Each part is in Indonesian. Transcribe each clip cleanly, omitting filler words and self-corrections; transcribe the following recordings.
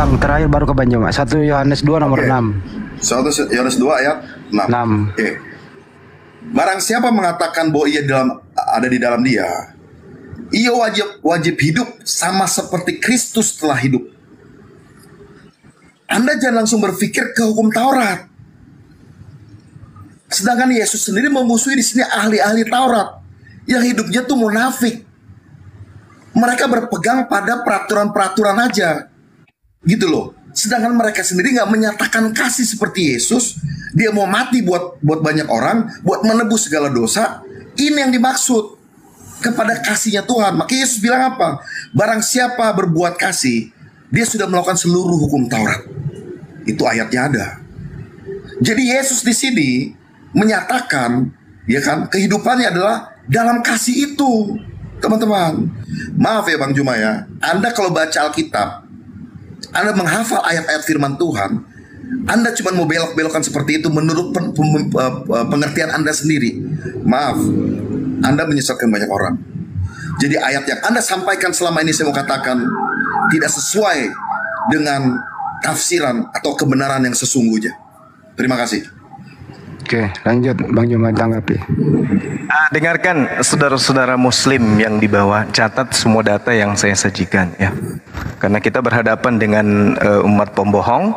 Bang, terakhir baru ke Banjuma. 1 Yohanes 2 nomor 6. 1 Yohanes 2 ayat 6. Oke. Barang siapa mengatakan bahwa ia ada di dalam dia, ia wajib hidup sama seperti Kristus telah hidup. Anda jangan langsung berpikir ke hukum Taurat. Sedangkan Yesus sendiri memusuhi di sini ahli-ahli Taurat yang hidupnya tuh munafik. Mereka berpegang pada peraturan-peraturan aja, gitu loh. Sedangkan mereka sendiri nggak menyatakan kasih seperti Yesus. Dia mau mati buat banyak orang, buat menebus segala dosa. Ini yang dimaksud kepada kasihnya Tuhan. Maka Yesus bilang apa? Barang siapa berbuat kasih, dia sudah melakukan seluruh hukum Taurat. Itu ayatnya ada. Jadi Yesus di sini menyatakan, ya kan, kehidupannya adalah dalam kasih itu, teman-teman. Maaf ya Bang Juma ya, Anda kalau baca Alkitab, Anda menghafal ayat-ayat firman Tuhan, Anda cuma mau belok-belokkan seperti itu menurut pengertian Anda sendiri. Maaf, Anda menyesatkan banyak orang. Jadi ayat yang Anda sampaikan selama ini, saya mau katakan, tidak sesuai dengan tafsiran atau kebenaran yang sesungguhnya. Terima kasih. Oke, lanjut Bang Juma tanggapi. Dengarkan saudara-saudara muslim yang di bawah, catat semua data yang saya sajikan ya. Karena kita berhadapan dengan umat pembohong,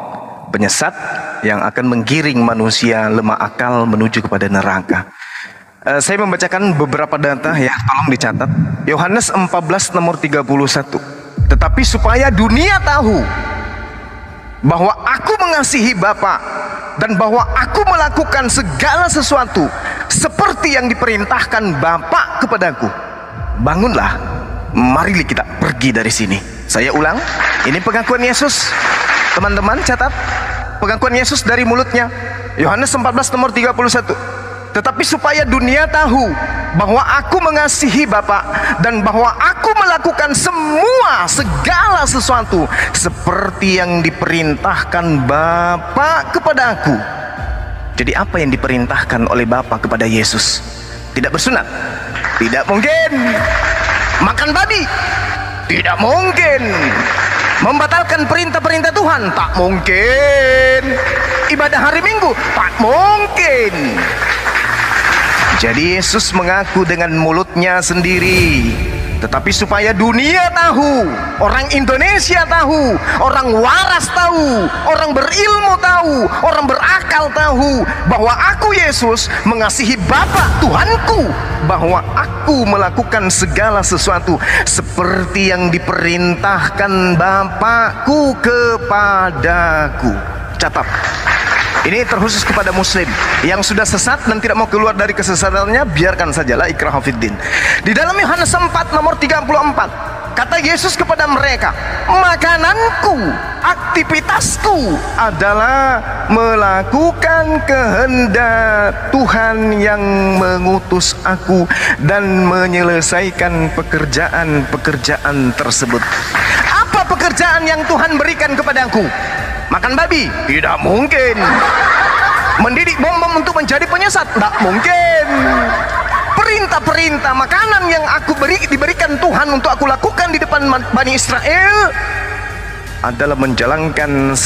penyesat yang akan menggiring manusia lemah akal menuju kepada neraka. Saya membacakan beberapa data ya, tolong dicatat. Yohanes 14 nomor 31. Tetapi supaya dunia tahu bahwa aku mengasihi Bapa dan bahwa aku melakukan segala sesuatu seperti yang diperintahkan Bapa kepadaku. Bangunlah, mari kita pergi dari sini. Saya ulang, ini pengakuan Yesus. Teman-teman catat, pengakuan Yesus dari mulutnya. Yohanes 14 nomor 31. Tetapi supaya dunia tahu bahwa aku mengasihi Bapa dan bahwa aku melakukan segala sesuatu seperti yang diperintahkan Bapa kepada aku. Jadi apa yang diperintahkan oleh Bapa kepada Yesus? Tidak bersunat? Tidak mungkin. Makan babi? Tidak mungkin. Membatalkan perintah-perintah Tuhan? Tak mungkin. Ibadah hari Minggu? Tak mungkin. Jadi Yesus mengaku dengan mulutnya sendiri. Tetapi supaya dunia tahu, orang Indonesia tahu, orang waras tahu, orang berilmu tahu, orang berakal tahu bahwa aku Yesus mengasihi Bapa Tuhanku, bahwa aku melakukan segala sesuatu seperti yang diperintahkan Bapakku kepadaku. Catat. Ini terkhusus kepada muslim yang sudah sesat dan tidak mau keluar dari kesesatannya, biarkan sajalah, ikrah fiddin. Di dalam Yohanes 4 nomor 34, kata Yesus kepada mereka, makananku, aktivitasku adalah melakukan kehendak Tuhan yang mengutus aku dan menyelesaikan pekerjaan-pekerjaan tersebut. Apa pekerjaan yang Tuhan berikan kepadaku? Makan babi? Tidak mungkin. Mendidik bom-bom untuk menjadi penyesat? Tidak mungkin. Perintah-perintah makanan yang diberikan Tuhan untuk aku lakukan di depan Bani Israel adalah menjalankan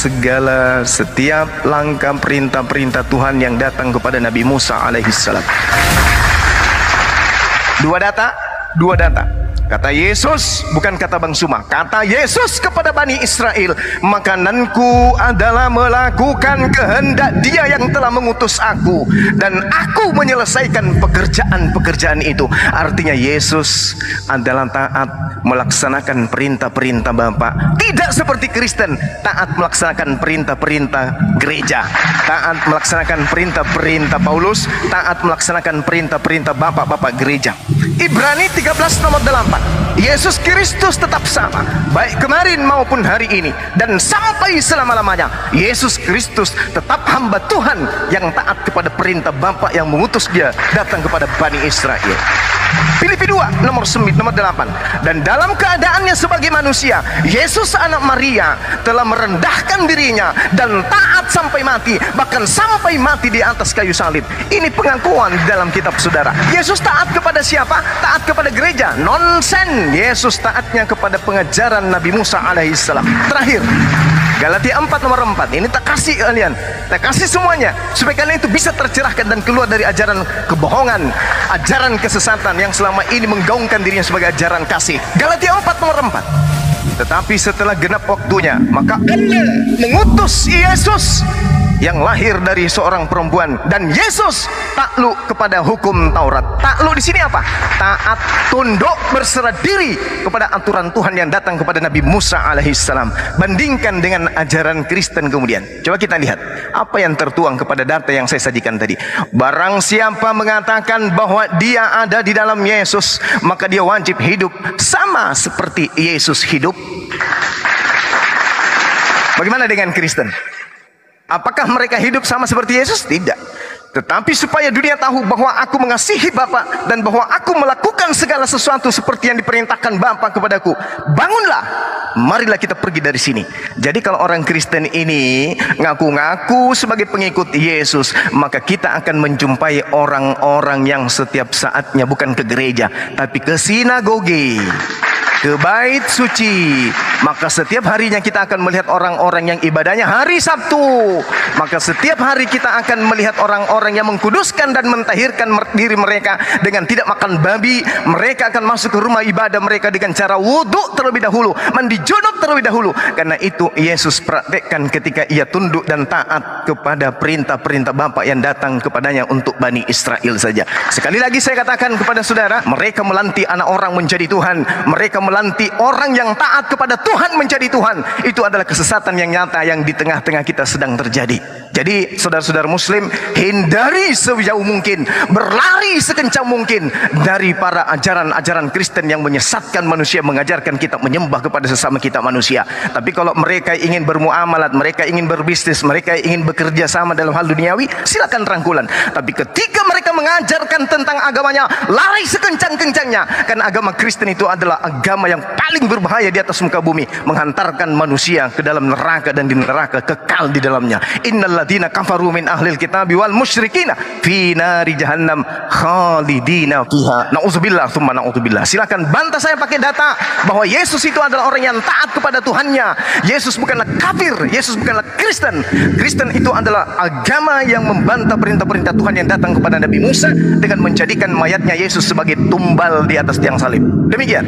setiap langkah perintah-perintah Tuhan yang datang kepada Nabi Musa alaihissalam. Dua data. Kata Yesus, bukan kata Bang Suma, kata Yesus kepada Bani Israel, makananku adalah melakukan kehendak Dia yang telah mengutus aku, dan aku menyelesaikan pekerjaan-pekerjaan itu. Artinya Yesus adalah taat melaksanakan perintah-perintah Bapa. Tidak seperti Kristen, taat melaksanakan perintah-perintah gereja, taat melaksanakan perintah-perintah Paulus, taat melaksanakan perintah-perintah bapak-bapak gereja. Ibrani 13 nomor 8. Yesus Kristus tetap sama, baik kemarin maupun hari ini dan sampai selama-lamanya. Yesus Kristus tetap hamba Tuhan yang taat kepada perintah Bapa yang mengutus Dia datang kepada Bani Israel. Filipi 2 nomor 8. Dan dalam keadaannya sebagai manusia, Yesus anak Maria telah merendahkan dirinya dan taat sampai mati, bahkan sampai mati di atas kayu salib. Ini pengakuan dalam kitab saudara. Yesus taat kepada siapa? taat kepada gereja. Nonsen. Yesus taatnya kepada pengajaran Nabi Musa alaihissalam. Terakhir, Galatia 4 nomor 4. Ini tak kasih kalian, tak kasih semuanya supaya kalian itu bisa tercerahkan dan keluar dari ajaran kebohongan, ajaran kesesatan yang selama ini menggaungkan dirinya sebagai ajaran kasih. Galatia 4 nomor 4. Tetapi setelah genap waktunya, maka Allah mengutus Yesus yang lahir dari seorang perempuan, dan Yesus takluk kepada hukum Taurat. Takluk di sini apa? Taat, tunduk, berserah diri kepada aturan Tuhan yang datang kepada Nabi Musa alaihissalam. Bandingkan dengan ajaran Kristen kemudian. Coba kita lihat apa yang tertuang kepada data yang saya sajikan tadi. Barang siapa mengatakan bahwa dia ada di dalam Yesus, maka dia wajib hidup sama seperti Yesus hidup. Bagaimana dengan Kristen? Apakah mereka hidup sama seperti Yesus? Tidak. Tetapi supaya dunia tahu bahwa aku mengasihi Bapa dan bahwa aku melakukan segala sesuatu seperti yang diperintahkan Bapa kepadaku. Bangunlah, marilah kita pergi dari sini. Jadi kalau orang Kristen ini ngaku-ngaku sebagai pengikut Yesus, maka kita akan menjumpai orang-orang yang setiap saatnya bukan ke gereja, tapi ke sinagoge, ke bait suci. Maka setiap harinya kita akan melihat orang-orang yang ibadahnya hari Sabtu. Maka setiap hari kita akan melihat orang-orang yang mengkuduskan dan mentahirkan diri mereka dengan tidak makan babi. Mereka akan masuk ke rumah ibadah mereka dengan cara wudhu terlebih dahulu, mandi junub terlebih dahulu. Karena itu Yesus praktekkan ketika ia tunduk dan taat kepada perintah-perintah Bapa yang datang kepadanya untuk Bani Israel saja. Sekali lagi saya katakan kepada saudara, mereka melantik anak orang menjadi Tuhan. Mereka melantik orang yang taat kepada Tuhan menjadi Tuhan. Itu adalah kesesatan yang nyata yang di tengah-tengah kita sedang terjadi. Jadi saudara-saudara muslim, hindari sejauh mungkin, berlari sekencang mungkin dari para ajaran-ajaran Kristen yang menyesatkan manusia, mengajarkan kita menyembah kepada sesama kita manusia. Tapi kalau mereka ingin bermuamalat, mereka ingin berbisnis, mereka ingin bekerja sama dalam hal duniawi, silakan rangkulan. Tapi ketika mereka mengajarkan tentang agamanya, lari sekencang-kencangnya. Karena agama Kristen itu adalah agama yang paling berbahaya di atas muka bumi, menghantarkan manusia ke dalam neraka dan di neraka kekal di dalamnya. Innalladzina kafaru min ahlil kitabi wal musyrikina fi nari jahannam khalidina fiha. Nauzubillah tsumma nauzubillah. Silakan bantah saya pakai data bahwa Yesus itu adalah orang yang taat kepada Tuhannya. Yesus bukanlah kafir, Yesus bukanlah Kristen. Kristen itu adalah agama yang membantah perintah-perintah Tuhan yang datang kepada Nabi Musa dengan menjadikan mayatnya Yesus sebagai tumbal di atas tiang salib. Demikian.